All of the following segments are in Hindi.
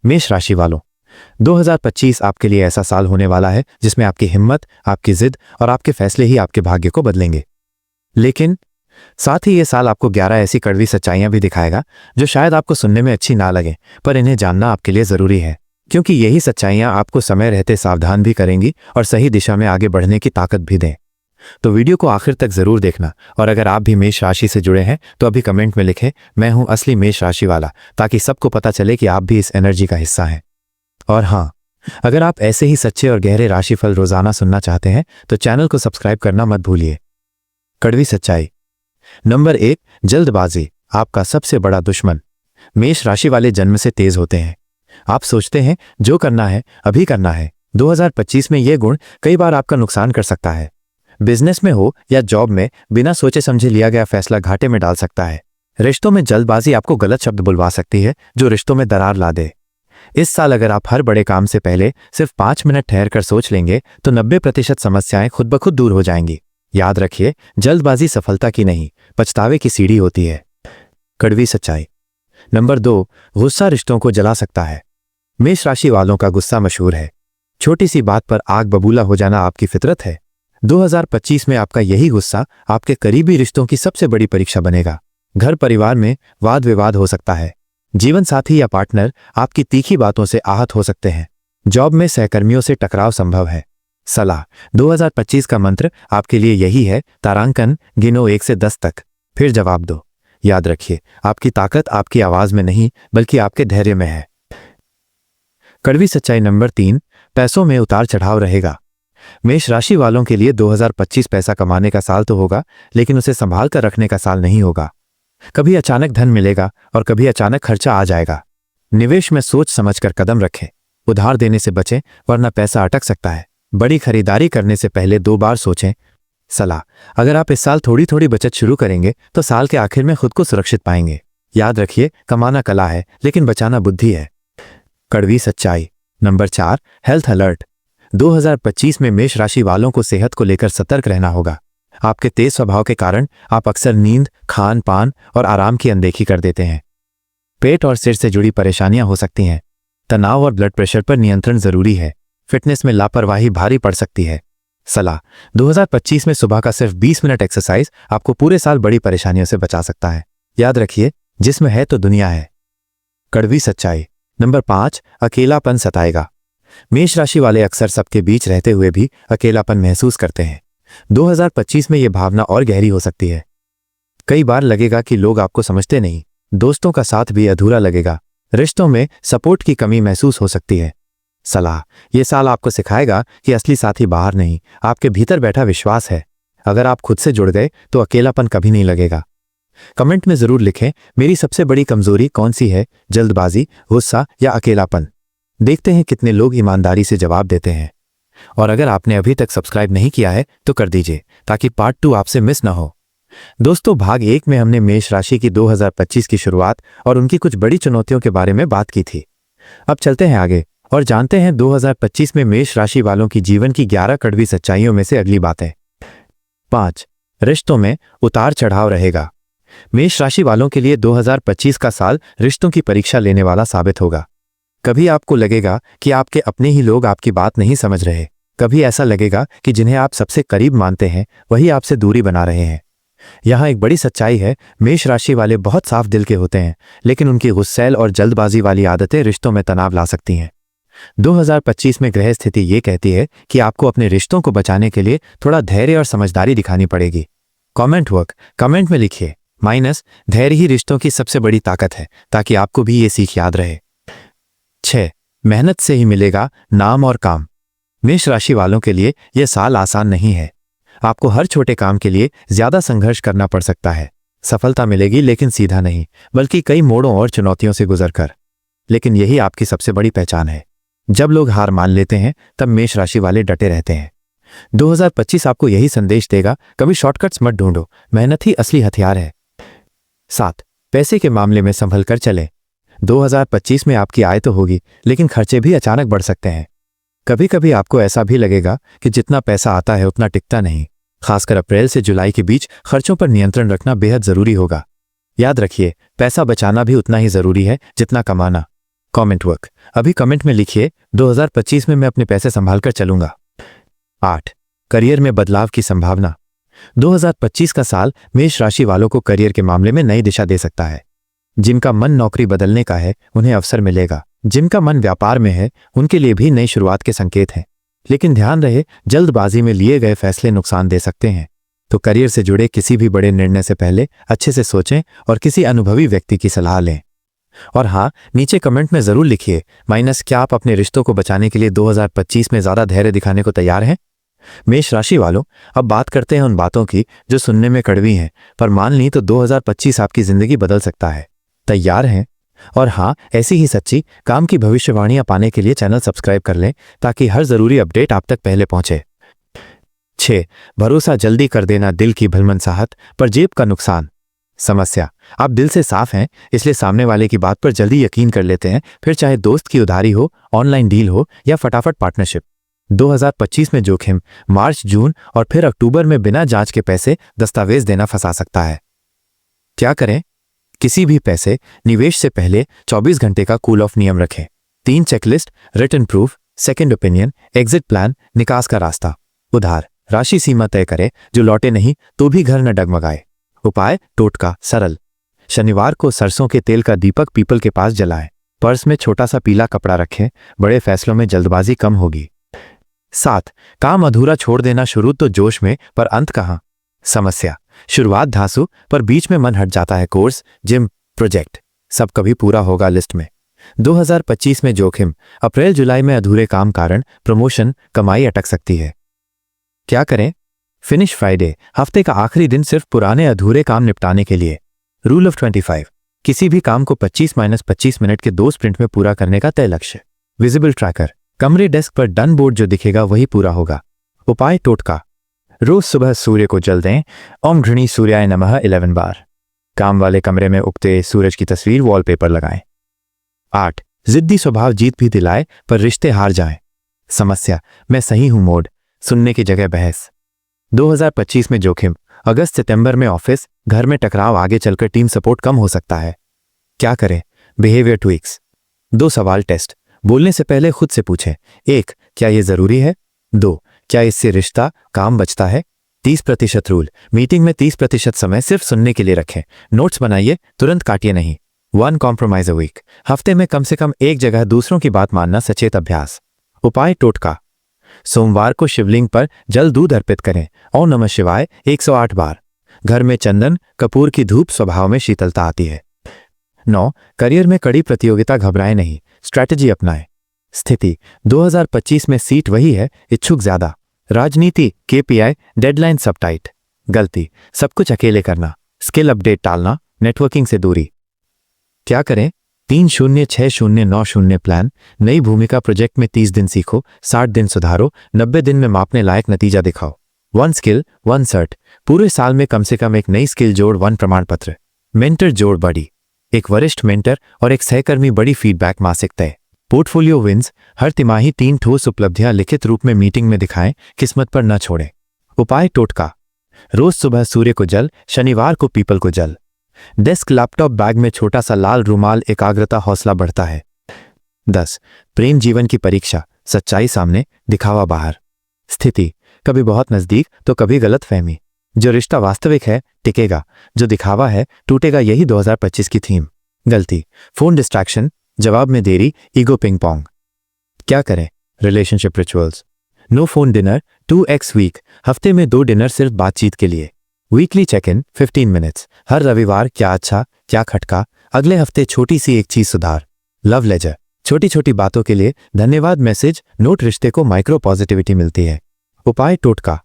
मेष राशि वालों, 2025 आपके लिए ऐसा साल होने वाला है जिसमें आपकी हिम्मत, आपकी जिद और आपके फैसले ही आपके भाग्य को बदलेंगे। लेकिन साथ ही ये साल आपको 11 ऐसी कड़वी सच्चाइयां भी दिखाएगा जो शायद आपको सुनने में अच्छी ना लगे, पर इन्हें जानना आपके लिए जरूरी है, क्योंकि यही सच्चाइयां आपको समय रहते सावधान भी करेंगी और सही दिशा में आगे बढ़ने की ताकत भी दें। तो वीडियो को आखिर तक जरूर देखना, और अगर आप भी मेष राशि से जुड़े हैं तो अभी कमेंट में लिखें मैं हूं असली मेष राशि वाला, ताकि सबको पता चले कि आप भी इस एनर्जी का हिस्सा हैं। और हाँ, अगर आप ऐसे ही सच्चे और गहरे राशिफल रोजाना सुनना चाहते हैं तो चैनल को सब्सक्राइब करना मत भूलिए। कड़वी सच्चाई नंबर 1, जल्दबाजी आपका सबसे बड़ा दुश्मन। मेष राशि वाले जन्म से तेज होते हैं। आप सोचते हैं जो करना है अभी करना है। 2025 में यह गुण कई बार आपका नुकसान कर सकता है। बिजनेस में हो या जॉब में, बिना सोचे समझे लिया गया फैसला घाटे में डाल सकता है। रिश्तों में जल्दबाजी आपको गलत शब्द बुलवा सकती है जो रिश्तों में दरार ला दे। इस साल अगर आप हर बड़े काम से पहले सिर्फ 5 मिनट ठहर कर सोच लेंगे तो 90% समस्याएं खुद ब खुद दूर हो जाएंगी। याद रखिए, जल्दबाजी सफलता की नहीं, पछतावे की सीढ़ी होती है। कड़वी सच्चाई नंबर 2, गुस्सा रिश्तों को जला सकता है। मेष राशि वालों का गुस्सा मशहूर है। छोटी सी बात पर आग बबूला हो जाना आपकी फितरत है। 2025 में आपका यही गुस्सा आपके करीबी रिश्तों की सबसे बड़ी परीक्षा बनेगा। घर परिवार में वाद विवाद हो सकता है। जीवन साथी या पार्टनर आपकी तीखी बातों से आहत हो सकते हैं। जॉब में सहकर्मियों से टकराव संभव है। सलाह, 2025 का मंत्र आपके लिए यही है, तारांकन गिनो 1 से 10 तक, फिर जवाब दो। याद रखिए, आपकी ताकत आपकी आवाज में नहीं बल्कि आपके धैर्य में है। कड़वी सच्चाई नंबर 3, पैसों में उतार चढ़ाव रहेगा। मेष राशि वालों के लिए 2025 पैसा कमाने का साल तो होगा, लेकिन उसे संभाल कर रखने का साल नहीं होगा। कभी अचानक धन मिलेगा और कभी अचानक खर्चा आ जाएगा। निवेश में सोच समझकर कदम रखें। उधार देने से बचें, वरना पैसा अटक सकता है। बड़ी खरीदारी करने से पहले 2 बार सोचें। सलाह, अगर आप इस साल थोड़ी थोड़ी बचत शुरू करेंगे तो साल के आखिर में खुद को सुरक्षित पाएंगे। याद रखिए, कमाना कला है लेकिन बचाना बुद्धि है। कड़वी सच्चाई नंबर 4, हेल्थ अलर्ट। 2025 में मेष राशि वालों को सेहत को लेकर सतर्क रहना होगा। आपके तेज स्वभाव के कारण आप अक्सर नींद, खान पान और आराम की अनदेखी कर देते हैं। पेट और सिर से जुड़ी परेशानियां हो सकती हैं। तनाव और ब्लड प्रेशर पर नियंत्रण जरूरी है। फिटनेस में लापरवाही भारी पड़ सकती है। सलाह, 2025 में सुबह का सिर्फ 20 मिनट एक्सरसाइज आपको पूरे साल बड़ी परेशानियों से बचा सकता है। याद रखिए, जिस्म है तो दुनिया है। कड़वी सच्चाई नंबर 5, अकेलापन सताएगा। मेष राशि वाले अक्सर सबके बीच रहते हुए भी अकेलापन महसूस करते हैं। 2025 में यह भावना और गहरी हो सकती है। कई बार लगेगा कि लोग आपको समझते नहीं। दोस्तों का साथ भी अधूरा लगेगा। रिश्तों में सपोर्ट की कमी महसूस हो सकती है। सलाह, यह साल आपको सिखाएगा कि असली साथी बाहर नहीं, आपके भीतर बैठा विश्वास है। अगर आप खुद से जुड़ गए तो अकेलापन कभी नहीं लगेगा। कमेंट में जरूर लिखें, मेरी सबसे बड़ी कमजोरी कौन सी है, जल्दबाजी, गुस्सा या अकेलापन। देखते हैं कितने लोग ईमानदारी से जवाब देते हैं। और अगर आपने अभी तक सब्सक्राइब नहीं किया है तो कर दीजिए, ताकि पार्ट 2 आपसे मिस ना हो। दोस्तों, भाग 1 में हमने मेष राशि की 2025 की शुरुआत और उनकी कुछ बड़ी चुनौतियों के बारे में बात की थी। अब चलते हैं आगे और जानते हैं 2025 में मेष राशि वालों की जीवन की 11 कड़वी सच्चाइयों में से अगली बातें। 5, रिश्तों में उतार चढ़ाव रहेगा। मेष राशि वालों के लिए 2025 का साल रिश्तों की परीक्षा लेने वाला साबित होगा। कभी आपको लगेगा कि आपके अपने ही लोग आपकी बात नहीं समझ रहे। कभी ऐसा लगेगा कि जिन्हें आप सबसे करीब मानते हैं वही आपसे दूरी बना रहे हैं। यहाँ एक बड़ी सच्चाई है, मेष राशि वाले बहुत साफ दिल के होते हैं, लेकिन उनकी गुस्सैल और जल्दबाजी वाली आदतें रिश्तों में तनाव ला सकती हैं। 2025 में ग्रह स्थिति ये कहती है कि आपको अपने रिश्तों को बचाने के लिए थोड़ा धैर्य और समझदारी दिखानी पड़ेगी। कमेंट में लिखिए, धैर्य ही रिश्तों की सबसे बड़ी ताकत है, ताकि आपको भी ये सीख याद रहे। 6, मेहनत से ही मिलेगा नाम और काम। मेष राशि वालों के लिए यह साल आसान नहीं है। आपको हर छोटे काम के लिए ज्यादा संघर्ष करना पड़ सकता है। सफलता मिलेगी लेकिन सीधा नहीं, बल्कि कई मोड़ों और चुनौतियों से गुजरकर। लेकिन यही आपकी सबसे बड़ी पहचान है। जब लोग हार मान लेते हैं तब मेष राशि वाले डटे रहते हैं। 2025 आपको यही संदेश देगा, कभी शॉर्टकट्स मत ढूंढो, मेहनत ही असली हथियार है। 7, पैसे के मामले में संभल कर चलें। 2025 में आपकी आय तो होगी, लेकिन खर्चे भी अचानक बढ़ सकते हैं। कभी कभी आपको ऐसा भी लगेगा कि जितना पैसा आता है उतना टिकता नहीं। खासकर अप्रैल से जुलाई के बीच खर्चों पर नियंत्रण रखना बेहद जरूरी होगा। याद रखिए, पैसा बचाना भी उतना ही जरूरी है जितना कमाना। कमेंट वर्क, अभी कमेंट में लिखिए 2025 में मैं अपने पैसे संभाल कर चलूंगा। 8. करियर में बदलाव की संभावना। 2025 का साल मेष राशि वालों को करियर के मामले में नई दिशा दे सकता है। जिनका मन नौकरी बदलने का है उन्हें अवसर मिलेगा। जिनका मन व्यापार में है उनके लिए भी नई शुरुआत के संकेत हैं। लेकिन ध्यान रहे, जल्दबाजी में लिए गए फैसले नुकसान दे सकते हैं। तो करियर से जुड़े किसी भी बड़े निर्णय से पहले अच्छे से सोचें और किसी अनुभवी व्यक्ति की सलाह लें। और हाँ, नीचे कमेंट में जरूर लिखिए क्या आप अपने रिश्तों को बचाने के लिए 2025 में ज्यादा धैर्य दिखाने को तैयार हैं? मेष राशि वालों, अब बात करते हैं उन बातों की जो सुनने में कड़वी हैं, पर मान ली तो 2025 आपकी जिंदगी बदल सकता है। तैयार हैं? और हाँ, ऐसी ही सच्ची काम की भविष्यवाणियां पाने के लिए चैनल सब्सक्राइब कर लें ताकि हर जरूरी अपडेट आप तक पहले पहुंचे। 6. भरोसा जल्दी कर देना, दिल की भलमनसाहट पर जेब का नुकसान। समस्या, आप दिल से साफ हैं, इसलिए सामने वाले की बात पर जल्दी यकीन कर लेते हैं, फिर चाहे दोस्त की उधारी हो, ऑनलाइन डील हो या फटाफट पार्टनरशिप। 2025 में जोखिम मार्च, जून और फिर अक्टूबर में बिना जांच के पैसे दस्तावेज देना फंसा सकता है। क्या करें? किसी भी पैसे निवेश से पहले 24 घंटे का कूल ऑफ नियम रखें। 3 checklist, written proof, second opinion, exit plan, निकास का रास्ता। उधार राशि सीमा तय करें, जो लौटे नहीं तो भी घर न डगमगाए। उपाय टोटका सरल, शनिवार को सरसों के तेल का दीपक पीपल के पास जलाएं। पर्स में छोटा सा पीला कपड़ा रखें, बड़े फैसलों में जल्दबाजी कम होगी। 7. काम अधूरा छोड़ देना, शुरू तो जोश में पर अंत कहाँ। समस्या, शुरुआत धांसू पर बीच में मन हट जाता है। कोर्स, जिम, प्रोजेक्ट सब कभी पूरा होगा लिस्ट में। 2025 में जोखिम अप्रैल जुलाई में अधूरे काम कारण प्रमोशन, कमाई अटक सकती है। क्या करें? फिनिश फ्राइडे, हफ्ते का आखिरी दिन सिर्फ पुराने अधूरे काम निपटाने के लिए। रूल ऑफ 25, किसी भी काम को 25-25 मिनट के 2 स्प्रिंट में पूरा करने का तय लक्ष्य। विजिबल ट्रैकर, कमरे डेस्क पर डन बोर्ड जो दिखेगा वही पूरा होगा। उपाय टोटका, रोज सुबह सूर्य को जल दें, ओम घृणी सूर्याय नमः 11 बार। काम वाले कमरे में उगते सूरज की तस्वीर वॉलपेपर लगाएं। 8. जिद्दी स्वभाव जीत भी दिलाए पर रिश्ते हार जाएं। समस्या, मैं सही हूं मोड, सुनने की जगह बहस। 2025 में जोखिम अगस्त-सितंबर में ऑफिस घर में टकराव, आगे चलकर टीम सपोर्ट कम हो सकता है। क्या करें? बिहेवियर ट्विक्स, 2 सवाल टेस्ट, बोलने से पहले खुद से पूछें। 1. क्या यह जरूरी है? 2. क्या इससे रिश्ता काम बचता है? 30% रूल, मीटिंग में 30% समय सिर्फ सुनने के लिए रखें। नोट्स बनाइए, तुरंत काटिए नहीं। 1 कॉम्प्रोमाइज अ वीक, हफ्ते में कम से कम एक जगह दूसरों की बात मानना सचेत अभ्यास। उपाय टोटका, सोमवार को शिवलिंग पर जल दूध अर्पित करें, ओम नमः शिवाय 108 बार। घर में चंदन कपूर की धूप स्वभाव में शीतलता आती है। 9. करियर में कड़ी प्रतियोगिता, घबराएं नहीं, स्ट्रैटेजी अपनाएं। स्थिति, 2025 में सीट वही है, इच्छुक ज्यादा। राजनीति, KPI, डेडलाइन सब टाइट। गलती, सब कुछ अकेले करना, स्किल अपडेट टालना, नेटवर्किंग से दूरी। क्या करें? 3-0-6-0-9-0 प्लान, नई भूमिका प्रोजेक्ट में 30 दिन सीखो, 60 दिन सुधारो, 90 दिन में मापने लायक नतीजा दिखाओ। 1 स्किल 1 सर्ट, पूरे साल में कम से कम एक नई स्किल जोड़, 1 प्रमाण पत्र। मेंटर जोड़ बड़ी, एक वरिष्ठ मेंटर और एक सहकर्मी, बड़ी फीडबैक मासिक तय। पोर्टफोलियो विंस, हर तिमाही 3 ठोस उपलब्धियां लिखित रूप में मीटिंग में दिखाएं, किस्मत पर न छोड़ें। उपाय टोटका, रोज सुबह सूर्य को जल, शनिवार को पीपल को जल। डेस्क, लैपटॉप, बैग में छोटा सा लाल रुमाल, एकाग्रता, हौसला बढ़ता है। 10. प्रेम जीवन की परीक्षा, सच्चाई सामने, दिखावा बाहर। स्थिति, कभी बहुत नजदीक तो कभी गलत फहमी। जो रिश्ता वास्तविक है टिकेगा, जो दिखावा है टूटेगा, यही 2025 की थीम। गलती, फोन डिस्ट्रैक्शन, जवाब में देरी, ईगो पिंग पोंग। क्या करें? Relationship rituals, no phone dinner 2x week, हफ्ते में 2 डिनर सिर्फ बातचीत के लिए। वीकली चेक इन 15 मिनट्स, हर रविवार क्या अच्छा क्या खटका, अगले हफ्ते छोटी सी एक चीज सुधार। लव लेजर, छोटी छोटी बातों के लिए धन्यवाद मैसेज, नोट, रिश्ते को माइक्रो पॉजिटिविटी मिलती है। उपाय टोटका,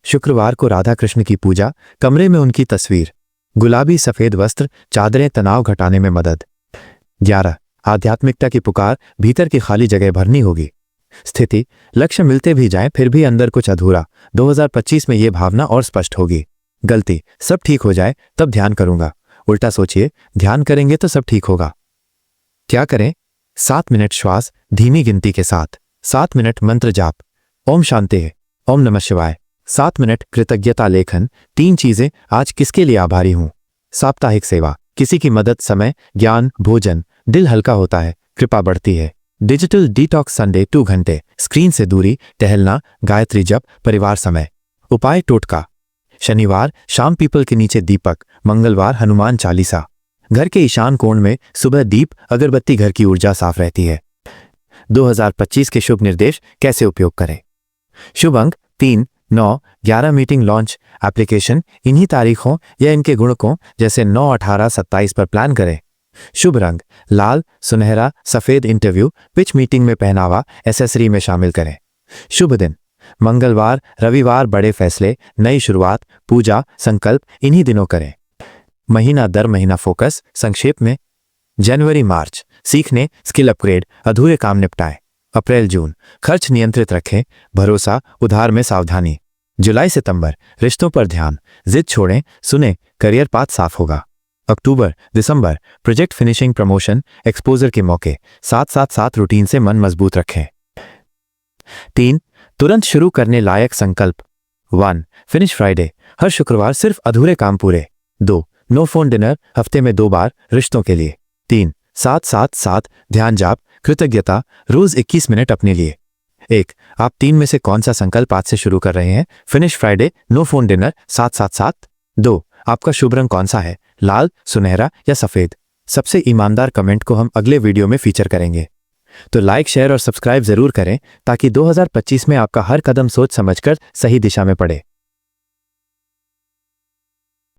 शुक्रवार को राधा कृष्ण की पूजा, कमरे में उनकी तस्वीर, गुलाबी सफेद वस्त्र, चादरें, तनाव घटाने में मदद। 11. आध्यात्मिकता की पुकार, भीतर की खाली जगह भरनी होगी। स्थिति, लक्ष्य मिलते भी जाएं फिर भी अंदर कुछ अधूरा, 2025 में यह भावना और स्पष्ट होगी। गलती, सब ठीक हो जाए तब ध्यान करूंगा। उल्टा सोचिए, ध्यान करेंगे तो सब ठीक होगा। क्या करें? 7 मिनट श्वास, धीमी गिनती के साथ। 7 मिनट मंत्र जाप, ओम शांति, ओम नमः शिवाय। 7 मिनट कृतज्ञता लेखन, 3 चीजें आज किसके लिए आभारी हूं। साप्ताहिक सेवा, किसी की मदद, समय, ज्ञान, भोजन, दिल हल्का होता है। कृपा बढ़ती है। डिजिटल डिटॉक्स संडे 2 घंटे, स्क्रीन से दूरी, टहलना, गायत्री जप, परिवार समय। उपाय टोटका। शनिवार शाम पीपल के नीचे दीपक, मंगलवार हनुमान चालीसा। घर के ईशान कोण में सुबह दीप अगरबत्ती, घर की ऊर्जा साफ रहती है। 2025 के शुभ निर्देश कैसे उपयोग करें। शुभ अंक 3, 9, 11 मीटिंग लॉन्च एप्लीकेशन इन्हीं तारीखों या इनके गुणकों जैसे 9, 18, 27 पर प्लान करें। शुभ रंग लाल, सुनहरा, सफेद इंटरव्यू, पिच मीटिंग में पहनावा, एसेसरी में शामिल करें। शुभ दिन मंगलवार, रविवार बड़े फैसले, नई शुरुआत, पूजा, संकल्प इन्हीं दिनों करें। महीना दर महीना फोकस संक्षेप में। जनवरी मार्च सीखने, स्किल अपग्रेड, अधूरे काम निपटाएं। अप्रैल जून खर्च नियंत्रित रखें, भरोसा, उधार में सावधानी। जुलाई सितंबर रिश्तों पर ध्यान, जिद छोड़ें, सुने, करियर पाथ साफ होगा। अक्टूबर दिसंबर प्रोजेक्ट फिनिशिंग, प्रमोशन, एक्सपोजर के मौके। साथ रूटीन से मन मजबूत रखें। 3 तुरंत शुरू करने लायक संकल्प। 1 फिनिश फ्राइडे, हर शुक्रवार सिर्फ अधूरे काम पूरे। 2 नो फोन डिनर, हफ्ते में 2 बार रिश्तों के लिए। 3 7 ध्यान जाप, कृतज्ञता, रोज 21 मिनट अपने लिए। 1 आप 3 में से कौन सा संकल्प आज से शुरू कर रहे हैं। Finish Friday, no phone dinner, 7 2 आपका शुभ रंग कौन सा है, लाल, सुनहरा या सफेद। सबसे ईमानदार कमेंट को हम अगले वीडियो में फीचर करेंगे। तो लाइक, शेयर और सब्सक्राइब जरूर करें ताकि 2025 में आपका हर कदम सोच समझकर सही दिशा में पड़े।